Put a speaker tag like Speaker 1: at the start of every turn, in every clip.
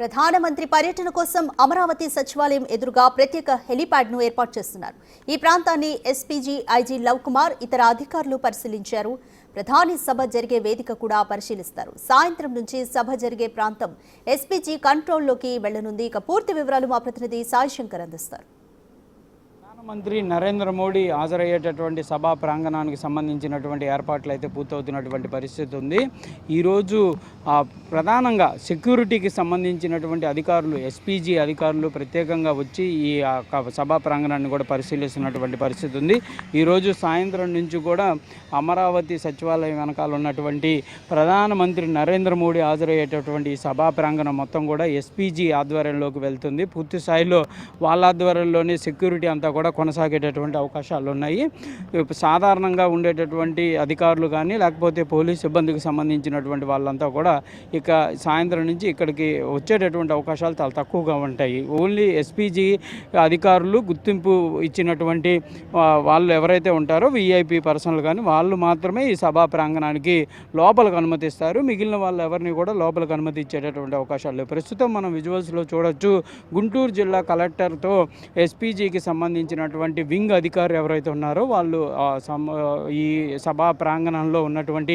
Speaker 1: ప్రధానమంత్రి పర్యటన కోసం అమరావతి సచివాలయం ఎదురుగా ప్రత్యేక హెలీప్యాడ్ ను ఏర్పాటు చేస్తున్నారు. ఈ ప్రాంతాన్ని ఎస్పీజీ ఐజీ లవ్ కుమార్ ఇతర అధికారులు పరిశీలించారు. ప్రధాని సభ జరిగే వేదిక కూడా పరిశీలిస్తారు. సాయంత్రం నుంచి సభ జరిగే ప్రాంతం ఎస్పీజీ కంట్రోల్లోకి వెళ్లనుంది. ఇక పూర్తి వివరాలు మా ప్రతినిధి సాయి శంకర్ అందిస్తారు.
Speaker 2: ప్రధానమంత్రి నరేంద్ర మోడీ హాజరయ్యేటటువంటి సభా ప్రాంగణానికి సంబంధించినటువంటి ఏర్పాట్లు అయితే పూర్తవుతున్నటువంటి పరిస్థితి ఉంది. ఈరోజు ప్రధానంగా సెక్యూరిటీకి సంబంధించినటువంటి అధికారులు, ఎస్పీజీ అధికారులు ప్రత్యేకంగా వచ్చి ఈ సభా ప్రాంగణాన్ని కూడా పరిశీలిస్తున్నటువంటి పరిస్థితి ఉంది. ఈరోజు సాయంత్రం నుంచి కూడా అమరావతి సచివాలయం వెనకాల ఉన్నటువంటి ప్రధానమంత్రి నరేంద్ర మోడీ హాజరయ్యేటటువంటి ఈ సభా ప్రాంగణం మొత్తం కూడా ఎస్పీజీ ఆధ్వర్యంలోకి వెళ్తుంది. పూర్తి స్థాయిలో వాళ్ళ ఆధ్వర్యంలోనే సెక్యూరిటీ అంతా కూడా కొనసాగేటటువంటి అవకాశాలు ఉన్నాయి. సాధారణంగా ఉండేటటువంటి అధికారులు కానీ లేకపోతే పోలీస్ సిబ్బందికి సంబంధించినటువంటి వాళ్ళంతా కూడా ఇక సాయంత్రం నుంచి ఇక్కడికి వచ్చేటటువంటి అవకాశాలు చాలా తక్కువగా ఉంటాయి. ఓన్లీ ఎస్పీజీ అధికారులు గుర్తింపు ఇచ్చినటువంటి వాళ్ళు ఎవరైతే ఉంటారో వీఐపీ పర్సనల్ కానీ వాళ్ళు మాత్రమే ఈ సభా ప్రాంగణానికి లోపలికి అనుమతిస్తారు. మిగిలిన వాళ్ళు ఎవరిని కూడా లోపలికి అనుమతి ఇచ్చేటటువంటి అవకాశాలు లేవు. ప్రస్తుతం మనం విజువల్స్లో చూడొచ్చు, గుంటూరు జిల్లా కలెక్టర్తో ఎస్పీజీకి సంబంధించినటువంటి వింగ్ అధికారులు ఎవరైతే ఉన్నారో వాళ్ళు ఈ సభా ప్రాంగణంలో ఉన్నటువంటి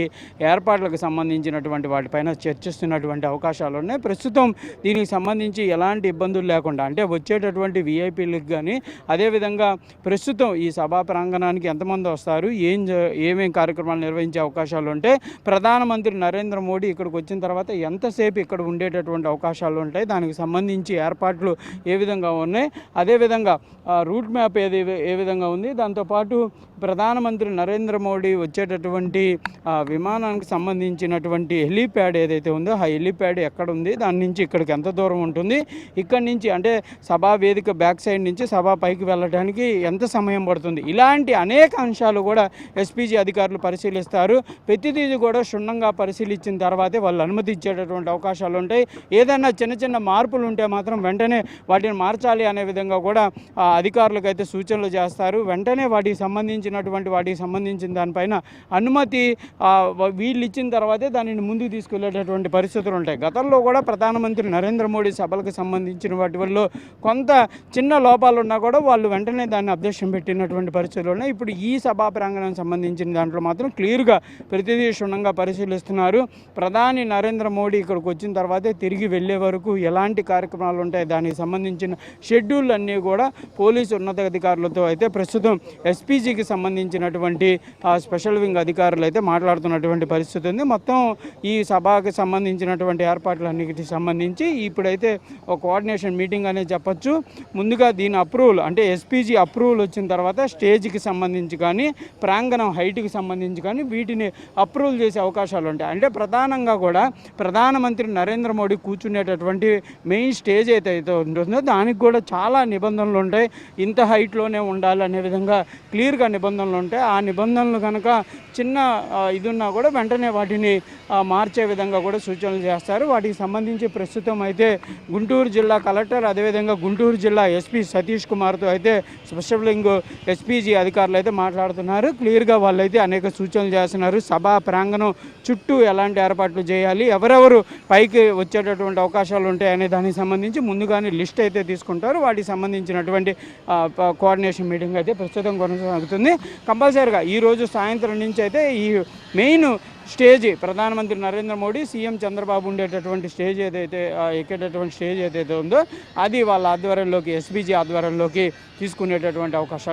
Speaker 2: ఏర్పాట్లకు సంబంధించినటువంటి వాటిపైన చర్చిస్తున్నటువంటి అవకాశాలు ఉన్నాయి. ప్రస్తుతం దీనికి సంబంధించి ఎలాంటి ఇబ్బందులు లేకుండా, అంటే వచ్చేటటువంటి వీఐపీలకు కానీ అదేవిధంగా ప్రస్తుతం ఈ సభా ప్రాంగణానికి ఎంతమంది వస్తారు, ఏమేం కార్యక్రమాలు నిర్వహించే అవకాశాలు ఉంటాయి, ప్రధానమంత్రి నరేంద్ర మోడీ ఇక్కడికి వచ్చిన తర్వాత ఎంతసేపు ఇక్కడ ఉండేటటువంటి అవకాశాలు ఉంటాయి, దానికి సంబంధించి ఏర్పాట్లు ఏ విధంగా ఉన్నాయి, అదేవిధంగా రూట్ మ్యాప్ ఏ విధంగా ఉంది, దాంతోపాటు ప్రధానమంత్రి నరేంద్ర మోడీ వచ్చేటటువంటి విమానానికి సంబంధించినటువంటి హెలీప్యాడ్ ఏదైతే ఉందో ఆ హెలీప్యాడ్ ఎక్కడ ఉంది, దాని నుంచి ఇక్కడికి ఎంత దూరం ఉంటుంది, ఇక్కడి నుంచి అంటే సభా వేదిక బ్యాక్ సైడ్ నుంచి సభా పైకి వెళ్ళడానికి ఎంత సమయం పడుతుంది, ఇలాంటి అనేక అంశాలు కూడా ఎస్పీజీ అధికారులు పరిశీలిస్తారు. ప్రతిదీ కూడా క్షుణ్ణంగా పరిశీలించిన తర్వాతే వాళ్ళు అనుమతి ఇచ్చేటటువంటి అవకాశాలు ఉంటాయి. ఏదైనా చిన్న చిన్న మార్పులు ఉంటే మాత్రం వెంటనే వాటిని మార్చాలి అనే విధంగా కూడా అధికారులకు అయితే సూచనలు చేస్తారు. వెంటనే వాటికి సంబంధించిన దానిపైన అనుమతి వీళ్ళు ఇచ్చిన తర్వాతే దానిని ముందుకు తీసుకెళ్లేటటువంటి పరిస్థితులు ఉంటాయి. గతంలో కూడా ప్రధానమంత్రి నరేంద్ర మోడీ సభలకు సంబంధించిన వాటి వల్ల కొంత చిన్న లోపాలు ఉన్నా కూడా వాళ్ళు వెంటనే దాన్ని అబ్జెక్షన్ పెట్టినటువంటి పరిస్థితులు ఉన్నాయి. ఇప్పుడు ఈ సభా ప్రాంగణానికి సంబంధించిన దాంట్లో మాత్రం క్లియర్గా ప్రతిదీ క్షుణ్ణంగా పరిశీలిస్తున్నారు. ప్రధాని నరేంద్ర మోడీ ఇక్కడికి వచ్చిన తర్వాతే తిరిగి వెళ్ళే వరకు ఎలాంటి కార్యక్రమాలు ఉంటాయి, దానికి సంబంధించిన షెడ్యూల్ అన్నీ కూడా పోలీసు ఉన్నతాధికారులతో అయితే ప్రస్తుతం ఎస్పీజీకి సంబంధించినటువంటి స్పెషల్ వింగ్ అధికారులు అయితే మాట్లాడుతున్నటువంటి పరిస్థితి ఉంది. మొత్తం ఈ సభకి సంబంధించినటువంటి ఏర్పాట్లన్నిటికి సంబంధించి ఇప్పుడైతే ఒక కోఆర్డినేషన్ మీటింగ్ అనేది చెప్పొచ్చు. ముందుగా దీని అప్రూవల్, అంటే ఎస్పీజీ అప్రూవల్ వచ్చిన తర్వాత స్టేజ్కి సంబంధించి కానీ ప్రాంగణం హైట్కి సంబంధించి కానీ వీటిని అప్రూవల్ చేసే అవకాశాలు ఉంటాయి. అంటే ప్రధానంగా కూడా ప్రధానమంత్రి నరేంద్ర మోడీ కూర్చునేటటువంటి మెయిన్ స్టేజ్ అయితే ఉంటుందో దానికి కూడా చాలా నిబంధనలు ఉంటాయి. ఇంత హైట్లోనే ఉండాలి అనే విధంగా క్లియర్గా నిబంధనలు ఉంటాయి. ఆ నిబంధనలు కనుక చిన్న ఇది ఉన్నా కూడా వెంటనే వాటిని మార్చే విధంగా కూడా సూచనలు చేస్తారు. వాటికి సంబంధించి ప్రస్తుతం అయితే గుంటూరు జిల్లా కలెక్టర్ అదేవిధంగా గుంటూరు జిల్లా ఎస్పీ సతీష్ కుమార్తో అయితే స్పెషల్ వింగ్ ఎస్పీజీ అధికారులు అయితే మాట్లాడుతున్నారు. క్లియర్గా వాళ్ళైతే అనేక సూచనలు చేస్తున్నారు. సభా ప్రాంగణం చుట్టూ ఎలాంటి ఏర్పాట్లు చేయాలి, ఎవరెవరు పైకి వచ్చేటటువంటి అవకాశాలు ఉంటాయి అనే దానికి సంబంధించి ముందుగానే లిస్ట్ అయితే తీసుకుంటారు. వాటికి సంబంధించినటువంటి కోఆర్డినేషన్ మీటింగ్ అయితే ప్రస్తుతం కొనసాగుతుంది. కంపల్సరీగా ఈరోజు సాయంత్రం నుంచి అయితే ఈ మెయిన్ స్టేజ్ ప్రధానమంత్రి నరేంద్ర మోడీ, సీఎం చంద్రబాబు ఉండేటటువంటి స్టేజ్ ఎక్కేటటువంటి స్టేజ్ ఏదైతే ఉందో అది వాళ్ళ ఆధ్వర్యంలోకి ఎస్పీజీ ఆధ్వర్యంలోకి తీసుకునేటటువంటి అవకాశాలు